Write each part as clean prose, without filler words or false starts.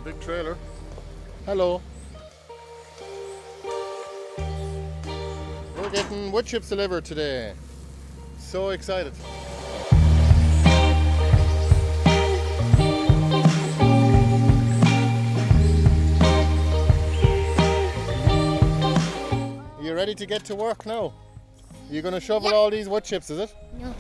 big trailer. Hello. We're getting wood chips delivered today. So excited. You ready to get to work now? You're going to shovel all these wood chips, is it? No.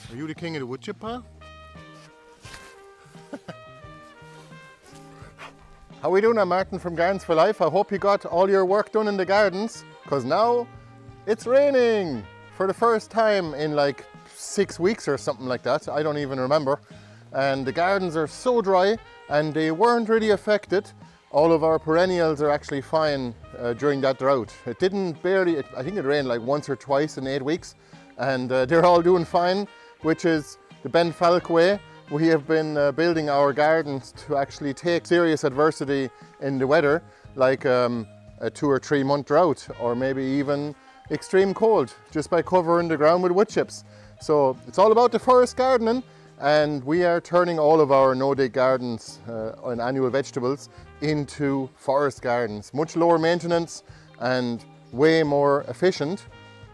Are you the king of the wood chip pile? How are we doing, Martin from Gardens for Life? I hope you got all your work done in the gardens, because now it's raining for the first time in like 6 weeks or something like that. I don't even remember. And the gardens are so dry and they weren't really affected. All of our perennials are actually fine during that drought. It didn't barely, I think it rained like once or twice in 8 weeks, and they're all doing fine, which is the Ben Falk way. We have been building our gardens to actually take serious adversity in the weather, like a 2 or 3 month drought, or maybe even extreme cold, just by covering the ground with wood chips. So it's all about the forest gardening, and we are turning all of our no-dig gardens on annual vegetables into forest gardens. Much lower maintenance and way more efficient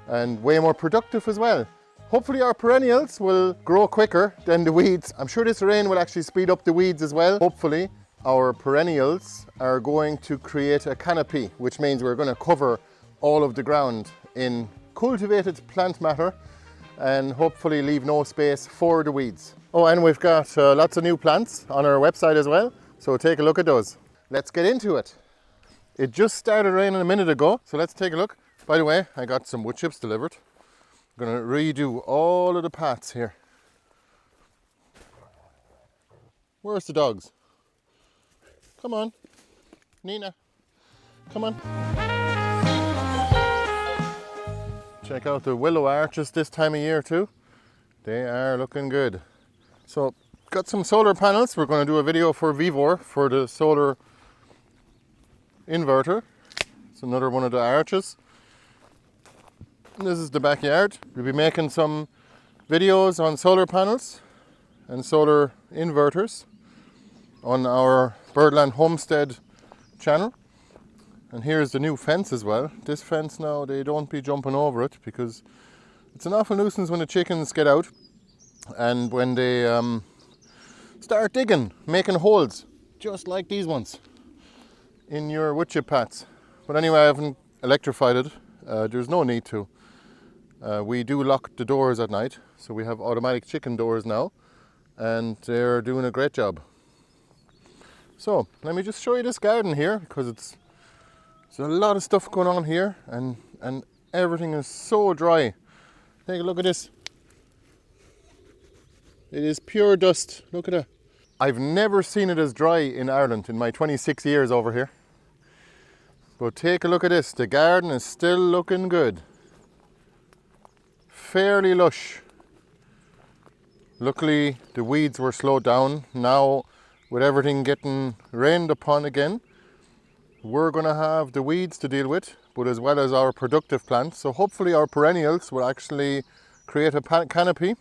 and way more productive as well. Hopefully our perennials will grow quicker than the weeds. I'm sure this rain will actually speed up the weeds as well. Hopefully our perennials are going to create a canopy, which means we're going to cover all of the ground in cultivated plant matter and hopefully leave no space for the weeds. Oh, and we've got lots of new plants on our website as well, so take a look at those. Let's get into it. It just started raining a minute ago, so let's take a look. By the way, I got some wood chips delivered. I'm going to redo all of the paths here. Where's the dogs? Come on, Nina, come on. Check out the willow arches this time of year too. They are looking good. So, got some solar panels. We're going to do a video for Vivor for the solar inverter. It's another one of the arches. This is the backyard. We'll be making some videos on solar panels and solar inverters on our Birdland Homestead channel. And here's the new fence as well. This fence now, they don't be jumping over it because it's an awful nuisance when the chickens get out and when they start digging, making holes, just like these ones in your wood chip paths. But anyway, I haven't electrified it. There's no need to. We do lock the doors at night, so we have automatic chicken doors now, and they're doing a great job. So let me just show you this garden here, because there's a lot of stuff going on here, and everything is so dry. Take a look at this. It is pure dust. Look at that. I've never seen it as dry in Ireland in my 26 years over here. But take a look at this. The garden is still looking good. Fairly lush. Luckily the weeds were slowed down. Now with everything getting rained upon again, we're going to have the weeds to deal with, but as well as our productive plants. So hopefully our perennials will actually create a canopy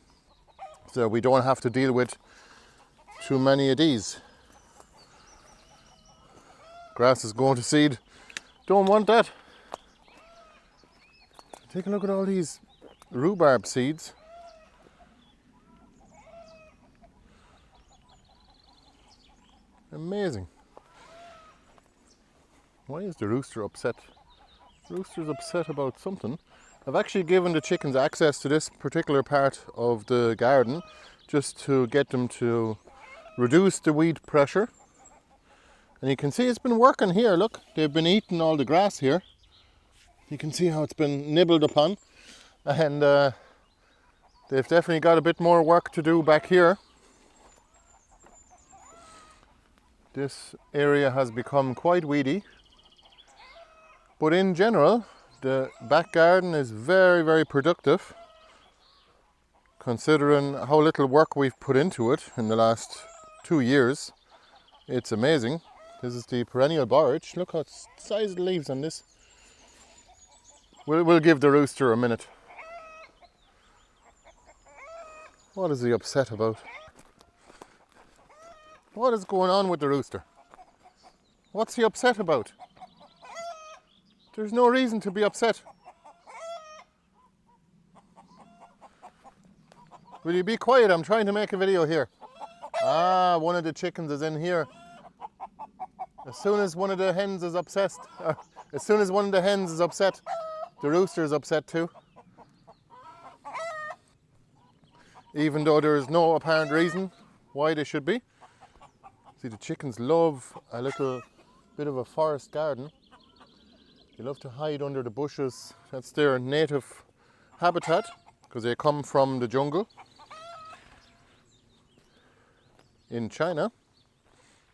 so we don't have to deal with too many of these. Grass is going to seed. Don't want that. Take a look at all these rhubarb seeds. Amazing. Why is the rooster upset? The rooster's upset about something. I've actually given the chickens access to this particular part of the garden just to get them to reduce the weed pressure. And you can see it's been working here. Look, they've been eating all the grass here. You can see how it's been nibbled upon. And they've definitely got a bit more work to do back here. This area has become quite weedy. But in general, the back garden is very, very productive, considering how little work we've put into it in the last 2 years. It's amazing. This is the perennial borage. Look how the size of the leaves on this. We'll give the rooster a minute. What is he upset about? What is going on with the rooster? What's he upset about? There's no reason to be upset. Will you be quiet? I'm trying to make a video here. Ah, one of the chickens is in here. As soon as one of the hens is upset, as soon as one of the hens is upset, the rooster is upset too. Even though there is no apparent reason why they should be. See, the chickens love a little bit of a forest garden. They love to hide under the bushes. That's their native habitat because they come from the jungle in China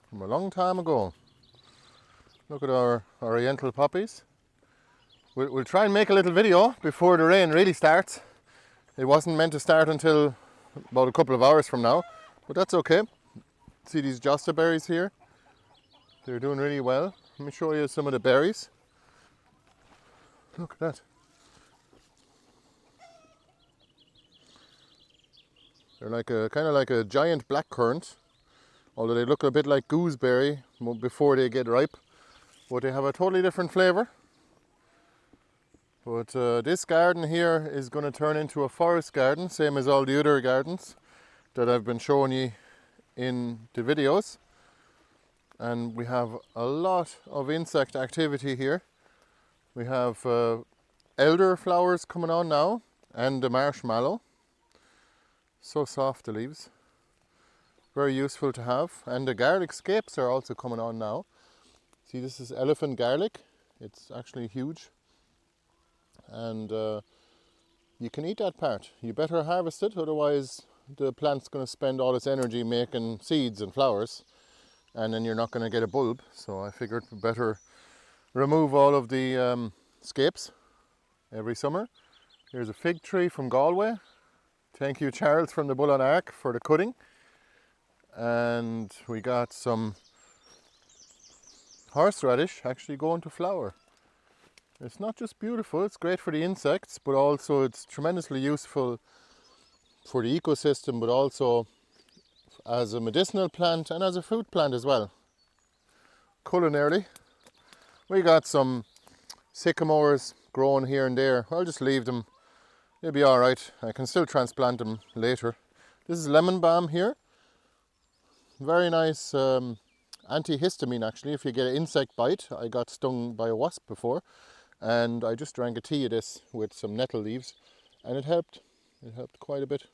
from a long time ago. Look at our oriental poppies. We'll try and make a little video before the rain really starts. It wasn't meant to start until about a couple of hours from now, but that's okay. See these josta berries here? They're doing really well. Let me show you some of the berries. Look at that. They're like kind of like a giant blackcurrant, although they look a bit like gooseberry before they get ripe, but they have a totally different flavour. But this garden here is going to turn into a forest garden, same as all the other gardens that I've been showing you in the videos. And we have a lot of insect activity here. We have elder flowers coming on now and the marshmallow. So soft, the leaves. Very useful to have. And the garlic scapes are also coming on now. See, this is elephant garlic. It's actually huge. And you can eat that part. You better harvest it, otherwise the plant's going to spend all its energy making seeds and flowers, and then you're not going to get a bulb. So I figured better remove all of the scapes every summer. Here's a fig tree from Galway. Thank you, Charles from the Bull on Ark, for the cutting. And we got some horseradish actually going to flower. It's not just beautiful, it's great for the insects, but also it's tremendously useful for the ecosystem, but also as a medicinal plant and as a fruit plant as well. Culinarily, we got some sycamores growing here and there. I'll just leave them, they'll be alright. I can still transplant them later. This is lemon balm here. Very nice antihistamine actually, if you get an insect bite. I got stung by a wasp before, and I just drank a tea of this with some nettle leaves, and it helped quite a bit.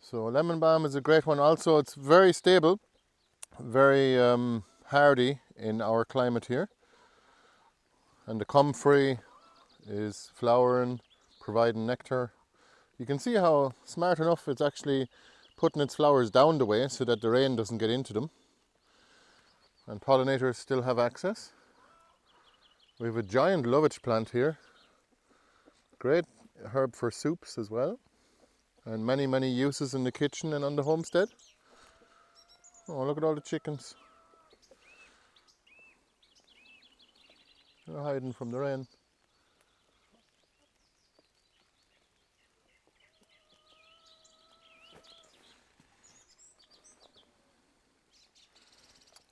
So lemon balm is a great one. Also, it's very stable, very hardy in our climate here. And the comfrey is flowering, providing nectar. You can see how smart enough it's actually putting its flowers down the way so that the rain doesn't get into them. And pollinators still have access. We have a giant lovage plant here. Great herb for soups as well. And many, many uses in the kitchen and on the homestead. Oh, look at all the chickens. They're hiding from the rain.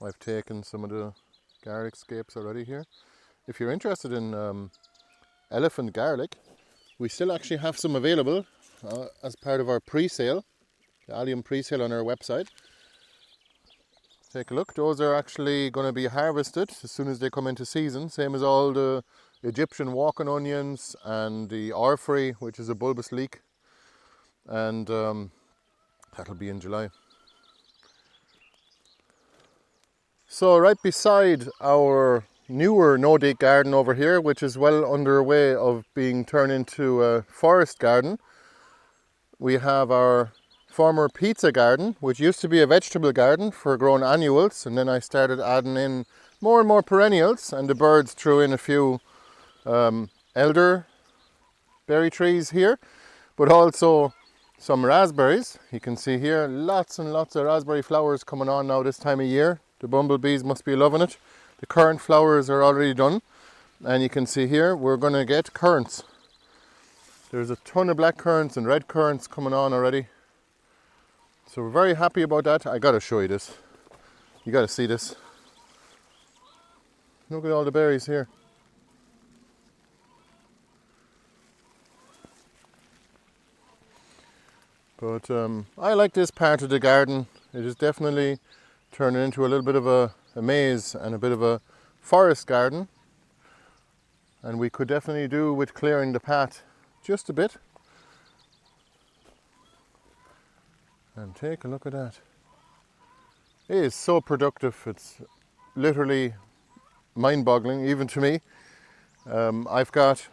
I've taken some of the garlic scapes already here. If you're interested in elephant garlic, we still actually have some available as part of our pre-sale, the allium pre-sale on our website. Take a look. Those are actually going to be harvested as soon as they come into season, same as all the Egyptian walking onions and the orphrey, which is a bulbous leek, and that'll be in July. So right beside our newer no-dig garden over here, which is well underway of being turned into a forest garden, we have our former pizza garden, which used to be a vegetable garden for growing annuals, and then I started adding in more and more perennials, and the birds threw in a few elder berry trees here, but also some raspberries. You can see here lots and lots of raspberry flowers coming on now this time of year. The bumblebees must be loving it. The currant flowers are already done, and you can see here we're going to get currants. There's a ton of black currants and red currants coming on already. So we're very happy about that. I gotta show you this. You gotta see this. Look at all the berries here. But I like this part of the garden. It is definitely turning into a little bit of a maze and a bit of a forest garden. And we could definitely do with clearing the path just a bit. And take a look at that. It is so productive. It's literally mind-boggling, even to me. I've got...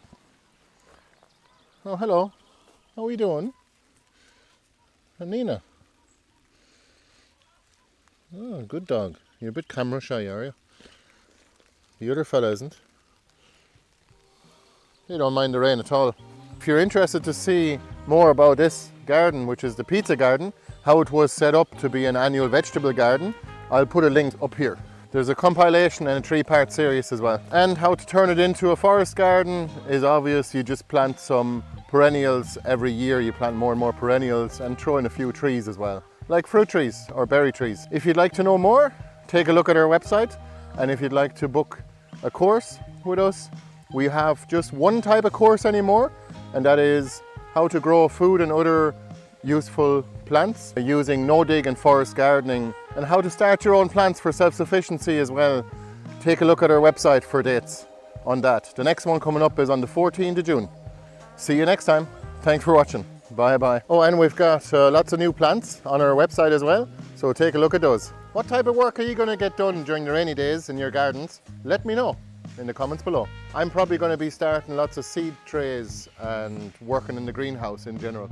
Oh, hello. How are we doing? Nina. Oh, good dog. You're a bit camera shy, are you? The other fella isn't. You don't mind the rain at all. If you're interested to see more about this garden, which is the pizza garden, how it was set up to be an annual vegetable garden, I'll put a link up here. There's a compilation and a 3-part series as well. And how to turn it into a forest garden is obvious. You just plant some perennials every year. You plant more and more perennials and throw in a few trees as well, like fruit trees or berry trees. If you'd like to know more, take a look at our website. And if you'd like to book a course with us, we have just one type of course anymore, and that is how to grow food and other useful plants using no-dig and forest gardening, and how to start your own plants for self-sufficiency as well. Take a look at our website for dates on that. The next one coming up is on the 14th of June. See you next time. Thanks for watching. Bye bye. Oh, and we've got lots of new plants on our website as well, so take a look at those. What type of work are you going to get done during the rainy days in your gardens? Let me know in the comments below. I'm probably going to be starting lots of seed trays and working in the greenhouse in general.